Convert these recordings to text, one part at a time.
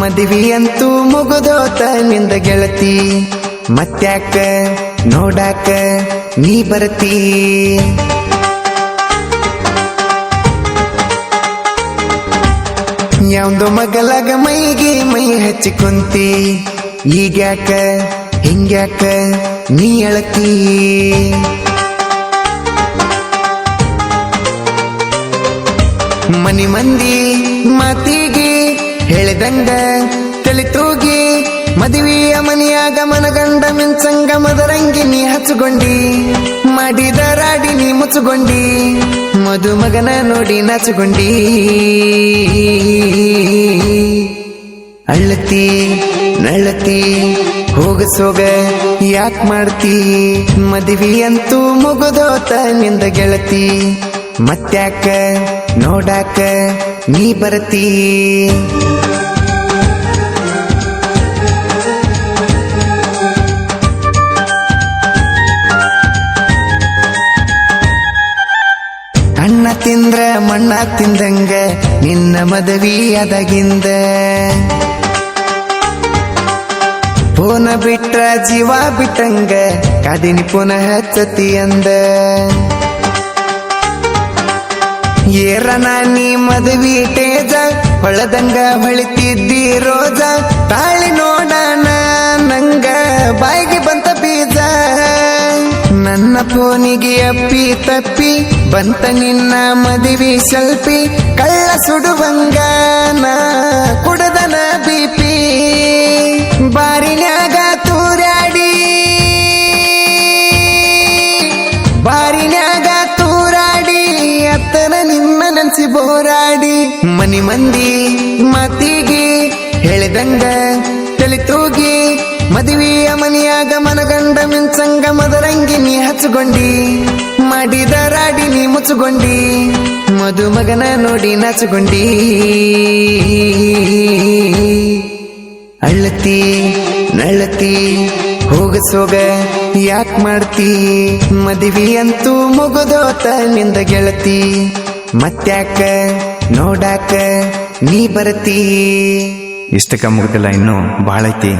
ಮದುವೆಯಂತೂ ಮುಗಿದೋತ ನಿಂದ ಗೆಳತಿ, ಮತ್ತ್ಯಾಕ ನೋಡಾಕ ನೀ ಬರ್ತೀ. ಯಾವ್ದೋ ಮಗಲಾಗ ಮೈಗೆ ಮೈ ಹಚ್ಚಿ ಕುಂತಿ, ಈಗ್ಯಾಕ ಹಿಂಗ್ಯಾಕ ನೀ ಅಳತಿ. ಮನಿ ಮಂದಿ ಮಾತಿಗೆ ಹೇಳಿದಂಗ ತಿಳಿತೂಗಿ, ಮದುವೆಯ ಮನಿಯಾಗ ಮನಗಂಡ ಮಿಂಚಂಗ ಮದರಂಗಿ ನೀ ಹಚ್ಚುಗೊಂಡಿ, ಮಾಡಿದ ರಾಡಿ ನೀ ಮುಚ್ಚುಗೊಂಡಿ, ಮದುಮಗನ ನೋಡಿ ನಾಚುಗೊಂಡಿ. ಅಳ್ಳತಿ ನಳ್ಳತಿ ಹೋಗಸೋಗ ಯಾಕ್ ಮಾಡ್ತಿ, ಮದುವೆಯಂತೂ ಮುಗಿದೋತ ನಿಂದ ಗೆಳತಿ, ಮತ್ತ್ಯಾಕ ನೋಡಾಕ ನೀ ಬರ್ತೀ. ಅಣ್ಣ ತಿಂದ್ರ ಮಣ್ಣ ತಿಂದಂಗ ನಿನ್ನ ಮದುವೆ ಅದಾಗಿಂದ, ಪೋನ ಬಿಟ್ರ ಜೀವ ಬಿಟ್ಟಂಗ ಕಾದಿನಿ ಪುನಃ ಹಚ್ಚತಿ ಅಂದ. ಏರನ ನೀ ಮದುವೆ ಟೇಜ ಹೊಳದಂಗ ಹೊಳಿತಿದ್ದಿ ರೋಜ, ತಾಳಿ ನೋಡಣ ನಂಗ ಬಾಯಿಗೆ ಬಂತ ಬೀಜ. ನನ್ನ ಫೋನಿಗೆ ಅಪ್ಪಿ ತಪ್ಪಿ ಬಂತ ನಿನ್ನ ಮದುವೆ ಸೆಲ್ಫಿ, ಕಳ್ಳ ಸುಡುವಂಗ ನಾ ಕುಡದನ ಬಿಪಿ. ಬಾರಿನ್ಯಾಗ ತೂರಾಡಿ ಬಾರಿನ್ಯಾಗ ತೂರಾಡಿ ಅತ್ತನ ನಿನ್ನ ನೆನ್ಸಿ ಬೋರಾಡಿ, ಮನಿ ಮಂದಿ ಮಾತಿಗೆ ಹೇಳಿದಂಗ ತಿಳಿತೂಗಿ, ಮದುವೆಯ ಮನಿಯಾಗ ಮನಗಂಡ ಮಿಂಚಂಗ ಮದರಂಗಿ ನೀ ಹಚ್ಚುಗೊಂಡಿ, ಮಾಡಿದ ರಾಡಿ ನೀ ಮುಚ್ಚುಗೊಂಡಿ, ಮದುಮಗನ ನೋಡಿ ನಾಚುಗೊಂಡಿ. ಅಳ್ಳತಿ ನಳ್ಳತಿ ಹೋಗಸೋಗ ಯಾಕ್ ಮಾಡ್ತಿ, ಮದುವೆಯಂತೂ ಮುಗಿದೋತ ನಿಂದ ಗೆಳತಿ, ಮತ್ತ್ಯಾಕ ನೋಡಾಕ ನೀ ಬರ್ತೀ. ಇಷ್ಟಕ್ಕ ಮುಗ್ದಿಲ್ಲ, ಇನ್ನೂ ಭಾಳ ಐತಿ.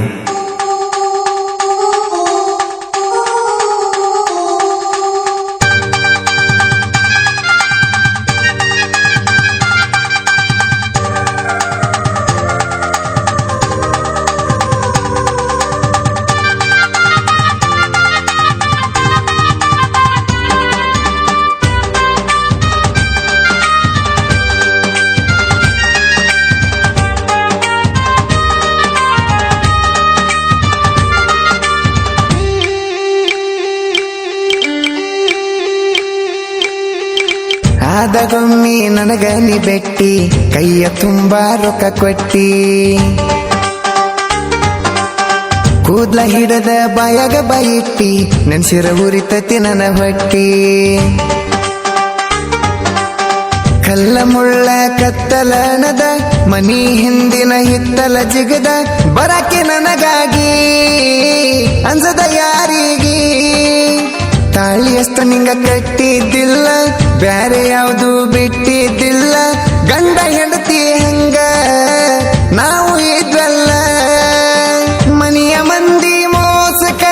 ಆದಗೊಮ್ಮಿ ನನಗ ನೀ ಬೆಟ್ಟಿ, ಕೈಯ ತುಂಬಾ ರೊಕ್ಕ ಕೊಟ್ಟಿ, ಕೂದ್ಲ ಹಿಡದ ಬಾಯಾಗ ಬಾಯಿಟ್ಟಿ, ನೆನ್ಸಿರ ಉರಿತತಿ ನನ್ನ ಹೊಟ್ಟಿ. ಕಲ್ಲ ಮುಳ್ಳ ಕತ್ತಲನದ ಮನಿ ಹಿಂದಿನ ಹಿತ್ತಲ ಜಿಗದ, ಬರಾಕೆ ನನಗಾಗಿ ಅಂಜದ ಯಾರಿಗೆ. ತಾಳಿಯಷ್ಟ ನಿಂಗ ಕಟ್ಟಿದ್ದಿಲ್ಲ, ಬ್ಯಾರೆ ಯಾವುದು ಬಿಟ್ಟಿದ್ದಿಲ್ಲ, ಗಂಡ ಹೆಂಡತಿ ಹಂಗ ನಾವು ಇದ್ವಲ್ಲ. ಮನಿಯ ಮಂದಿ ಮೋಸಕ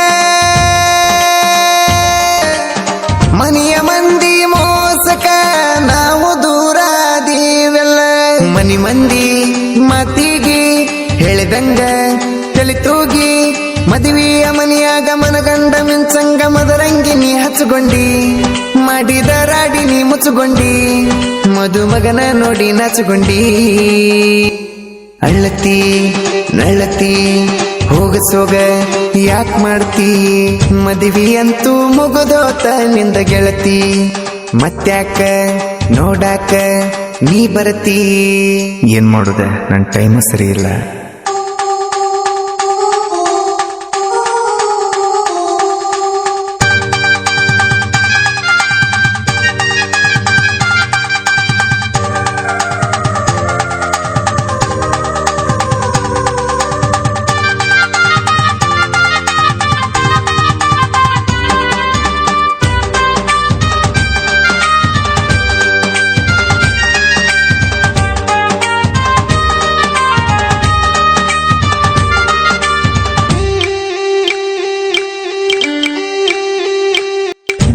ಮನಿಯ ಮಂದಿ ಮೋಸಕ ನಾವು ದೂರಾದೀವೆಲ್ಲ. ಮನಿ ಮಂದಿ ಮಾತಿಗೆ ಹೇಳಿದಂಗ ತಿಳಿತೂಗಿ, ಮದುವೆಯ ಮನಿಯಾಗ ಮನಗಂಡ ಮಿಂಚಂಗ ಮದರಂಗಿ ನೀ ಹಚ್ಚುಗೊಂಡಿ, ಮಾಡಿದ ರಾಡಿ ನೀ ಮುಚ್ಚುಗೊಂಡಿ, ಮದುಮಗನ ನೋಡಿ ನಾಚುಗೊಂಡಿ. ಅಳ್ಳತಿ ನಳ್ಳತಿ ಹೋಗಸೋಗ ಯಾಕ್ ಮಾಡ್ತಿ, ಮದುವೆಯಂತೂ ಮುಗಿದೋತ ನಿಂದ ಗೆಳತಿ, ಮತ್ತ್ಯಾಕ ನೋಡಾಕ ನೀ ಬರ್ತೀ. ಏನ್ ಮಾಡುದ, ನನ್ನ ಟೈಮ್ ಸರಿ ಇಲ್ಲ.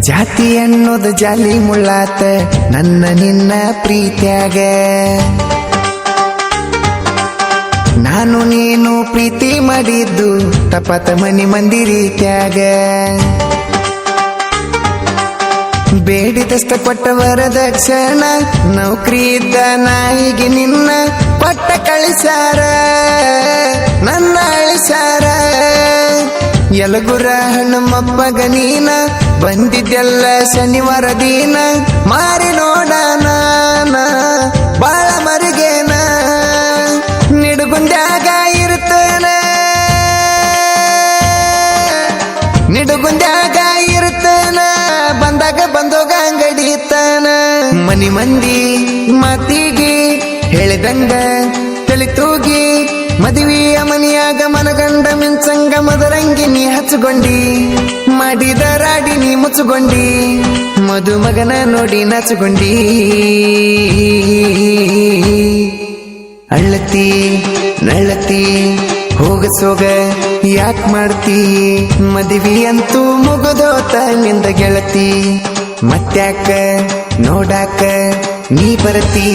ಜಾತಿ ಅನ್ನೋದು ಜಾಲಿ ಮುಳ್ಳಾತ ನನ್ನ ನಿನ್ನ ಪ್ರೀತ್ಯಾಗ ನಾನು ನೀನು ಪ್ರೀತಿ ಮಾಡಿದ್ದು ತಪತ ಮನಿ ಮಂದಿ ರೀತ್ಯಾಗ ಬೇಡಿದಷ್ಟ ಕೊಟ್ಟ ವರದಕ್ಷಣ ನೌಕರಿ ಇದ್ದ ನಾಯಿಗೆ ನಿನ್ನ ಕೊಟ್ಟ ಕಳಿಸಾರ ನನ್ನ ಅಳಿಸಾರ ಯಲಗುರ ಹಣ್ಣಮ್ಮಪ್ಪಗ ನೀನ ಬಂದಿದ್ದೆಲ್ಲ ಶನಿವಾರ ದಿನ ಮಾರಿ ನೋಡಣ ಬಾಳ ಮರಿಗೇನ ನಿಡುಗುಂದ್ಯಾಗ ಇರ್ತೇನ ನಿಡುಗುಂದ್ಯಾಗ ಇರ್ತೇನ ಬಂದಾಗ ಬಂದೋಗ ಅಂಗಡಿತಾನ ಮನಿ ಮಂದಿ ಮಾತಿಗೆ ಹೇಳಿದಂಗ ತಲೆ ತೂಗಿ ಮದುವೆಯ ಮನಿಯಾಗ ಮನಗಂಡ ಮಿಂಚಂಗ ಮದರಂಗಿ ನೀ ಹಚ್ಚಗೊಂಡಿ ಮಾಡಿದ ರಾಡಿ ನೀ ಮುಚ್ಚುಗೊಂಡಿ ಮದುಮಗನ ನೋಡಿ ನಾಚುಗೊಂಡಿ ಅಳ್ಳತಿ ನಳ್ಳತಿ ಹೋಗಸೋಗ ಯಾಕ್ ಮಾಡ್ತಿ ಮದುವೆ ಅಂತೂ ಮುಗದೋತ ನಿಂದ ಗೆಳತಿ ಮತ್ತ್ಯಾಕ ನೋಡಾಕ ನೀ ಬರತಿ